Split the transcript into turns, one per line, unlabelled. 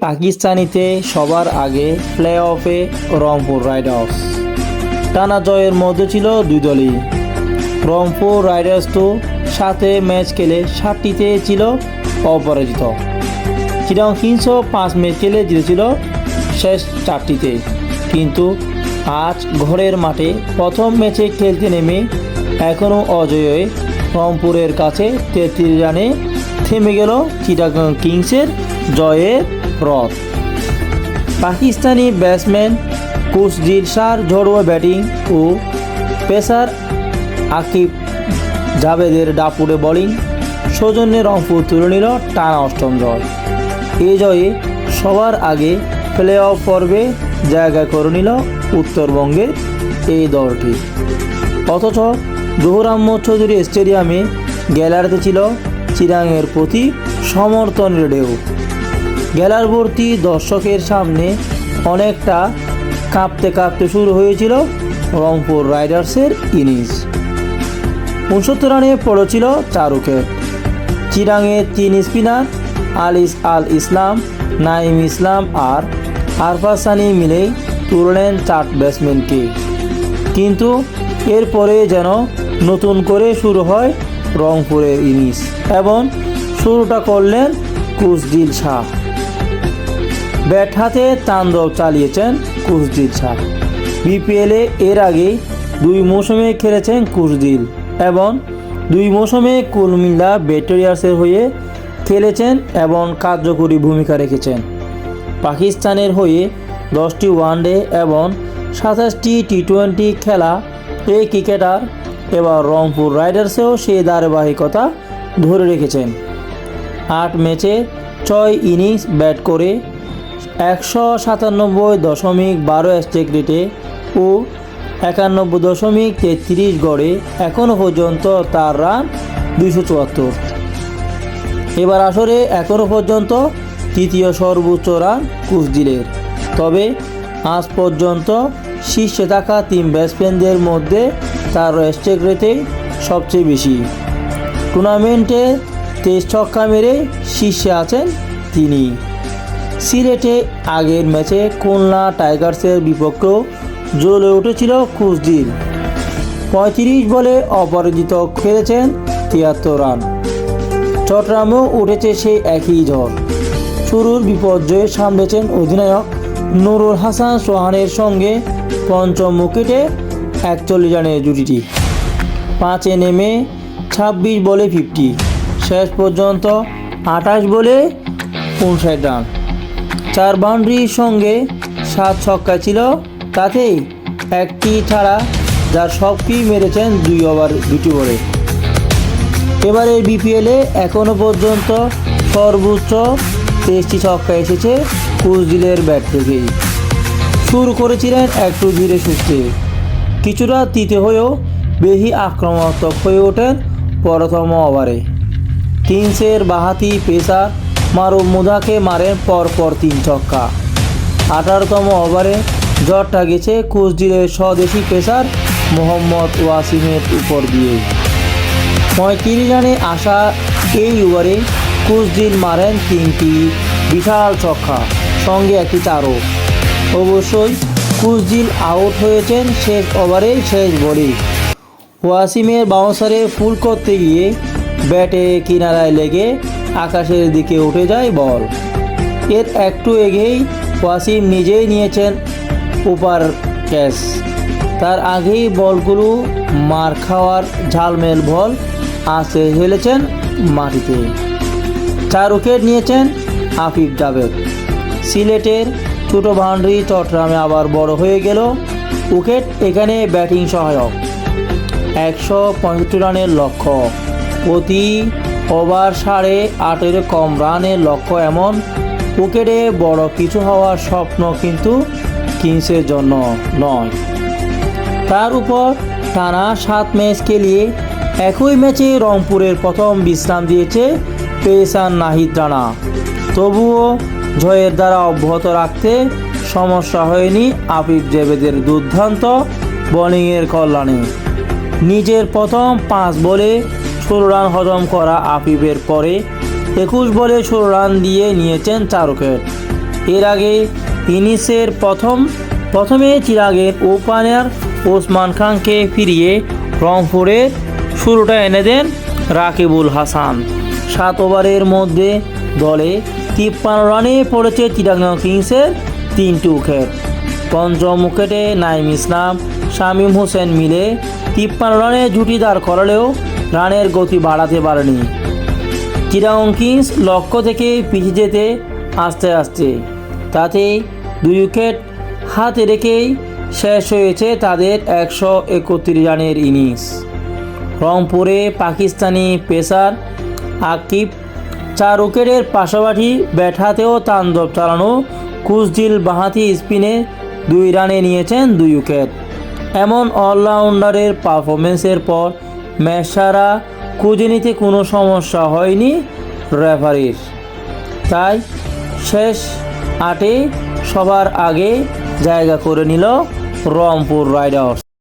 পাকিস্তানিতে সবার আগে play অফে Rangpur Riders. টানা জয়ের মধ্যে ছিল দুই দলই। রংপুর রাইডার্স তো 7 ম্যাচ খেলে 7টিতে ছিল অপরাজিত। চিটাগং কিংসও 5 ম্যাচ খেলে জিতেছিল শেষ 4টিতে। কিন্তু আজ ঘরের মাঠে প্রথম ম্যাচে খেলতে নেমে এখনও অজয় রংপুরের কাছে 33 রানে থেমে গেল চিটাগং কিংসের জয়ের রথ। পাকিস্তানি ব্যাটসম্যান কুশদিল শাহর ঝড়ুয়া ব্যাটিং ও পেসার আকিব জাভেদের দাপুটে বোলিং সৌজন্যে রংপুর তুলে নিল টানা 8ম জয়। এই জয়ে সবার আগে প্লে অফ পর্বে জায়গা করে নিল উত্তরবঙ্গের এই দলটি। অথচ জহুর আহমদ চৌধুরী স্টেডিয়ামে গ্যালারিতে ছিল চিটাগংয়ের প্রতি সমর্থনের ঢেউ। গ্যালারি ভর্তি দর্শকের সামনে অনেকটা কাঁপতে কাঁপতে শুরু হয়েছিল রংপুর রাইডার্সের ইনিংস। 69 রানে পড়েছিল 4 উইকেট। চিটাগংয়ের 3 স্পিনার আলিস আল ইসলাম, নাইম ইসলাম আর আরফাজ সানি মিলেই তুললেন 4 ব্যাটসম্যানকে। কিন্তু এরপরে যেন নতুন করে শুরু হয় রংপুরের ইনিংস এবং শুরুটা করলেন কুশদিল শাহ। ব্যাট হাতে তাণ্ডব চালিয়েছেন কুশদিল শাহ। বিপিএলে এর আগে 2 মৌসুমে খেলেছেন কুশদিল এবং 2 মৌসুমে কুমিল্লা ব্যাটেরিয়ার্সের হয়ে খেলেছেন এবং কার্যকরী ভূমিকা রেখেছেন। পাকিস্তানের হয়ে 10টি ওয়ানডে এবং 27টি টি20 খেলা এই ক্রিকেটার এবার রংপুর রাইডার্সেও সেই ধারাবাহিকতা ধরে রেখেছেন। 8 ম্যাচে 6 ইনিংস ব্যাট করে 197.12 স্ট্রাইক রেটে ও 91.33 গড়ে এখনও পর্যন্ত তার রান 274। এবার আসরে এখনও পর্যন্ত তৃতীয় সর্বোচ্চ রান কুশদিলের। তবে আজ পর্যন্ত শীর্ষে থাকা 3 ব্যাটসম্যানদের মধ্যে তার স্ট্রাইক রেটে সবচেয়ে বেশি। টুর্নামেন্টে 23 ছক্কা মেরে শীর্ষে আছেন তিনি। সিলেটে আগের ম্যাচে খুলনা টাইগার্সের বিপক্ষেও জ্বলে উঠেছিল কুশদিল। 35 বলে অপরাজিত খেলেছেন 73 রান। চট্টগ্রামেও উঠেছে সেই একই ঝড়। শুরুর বিপর্যয়ে সামলেছেন অধিনায়ক নুরুল হাসান সোহানের সঙ্গে পঞ্চম উইকেটে 41 রানের জুটিটি। 5-এ নেমে 26 বলে 50, শেষ পর্যন্ত 28 বলে 59 রান। 4 বাউন্ডারির সঙ্গে 7 ছক্কা ছিল, তাতেই একটি ছাড়া যার সবটি মেরেছেন 2 ওভার 2টি বলে। এবারে বিপিএলে এখনও পর্যন্ত সর্বোচ্চ 23টি ছক্কা এসেছে কুশদিলের ব্যাট থেকেই। শুরু করেছিলেন একটু ধীরে সুস্থে, কিছুটা তিতে হয়েও বেশি আক্রমণাত্মক হয়ে ওঠেন প্রথম ওভারে। কিংসের বাঁহাতি পেসার মারুফ মুদাকে মারেন পরপর 3 ছক্কা। 18তম ওভারে ঝড়টা গেছে কুশদিলের স্বদেশি পেসার মোহাম্মদ ওয়াসিমের উপর দিয়ে। 35 রানে আসা এই ওভারে কুশদিল মারেন 3টি বিশাল ছক্কা, সঙ্গে একটি চারও। অবশ্যই কুশদিল আউট হয়েছেন শেষ ওভারে শেষ বলে। ওয়াসিমের বাউন্সারে ফুল করতে গিয়ে ব্যাটে কিনারায় লেগে আকাশের দিকে উঠে যায় বল। এর একটু এগেই ওয়াসিম নিজেই নিয়েছেন উপার ক্যাচ। তার আগেই বলগুলো মার খাওয়ার ঝালমেল বল আসে হেলেছেন মাটিতে। 4 উইকেট নিয়েছেন আকিব জাভেদ। সিলেটের ছোট বাউন্ডারি চট্টগ্রামে আবার বড় হয়ে গেল উইকেট। এখানে ব্যাটিং সহায়ক। 165 রানের লক্ষ্য, প্রতি ওভার 8.5 কম রানের লক্ষ্য। এমন উইকেটে বড় কিছু হওয়ার স্বপ্ন কিন্তু কিংসের জন্য নয়। তার উপর টানা 7 ম্যাচ খেলিয়ে একই ম্যাচে রংপুরের প্রথম বিশ্রাম দিয়েছে পেসার নাহিদ রানা। তবুও জয়ের দ্বারা অব্যাহত রাখতে সমস্যা হয়নি আকিব জাভেদের দুর্দান্ত বোলিংয়ের কল্যাণে। নিজের প্রথম 5 বলে 16 রান হজম করা আকিবের পরে 21 বলে 16 রান দিয়ে নিয়েছেন 4 উইকেট। এর আগে ইনিংসের প্রথমে চিরাগের ওপেনার ওসমান খানকে ফিরিয়ে রংপুরের শুরুটা এনে দেন রাকিবুল হাসান। 7 ওভারের মধ্যে দলে 53 রানে পড়েছে চিটাগং কিংসের 3টি উইকেট। পঞ্চম উইকেটে নাইম ইসলাম, শামীম হোসেন মিলে 53 রানে জুটি দাঁড় করালেও রানের গতি বাড়াতে পারেনি। চিটাগং কিংস লক্ষ্য থেকে পিছিয়ে যেতে আস্তে তাতে 2 উইকেট হাতে রেখেই শেষ হয়েছে তাদের 131 রানের ইনিংস। রংপুরে পাকিস্তানি পেসার আকিব 4 উইকেটের পাশাপাশি ব্যাট হাতেও তাণ্ডব চালানো কুশজিল বাঁহাতি স্পিনে 2 রানে নিয়েছেন 2 উইকেট। এমন অলরাউন্ডারের পারফরমেন্সের পর ম্যাচ সারা খুঁজে নিতে কোনো সমস্যা হয়নি রেফারির। তাই শেষ 8-এ সবার আগে জায়গা করে নিল রংপুর রাইডার্স।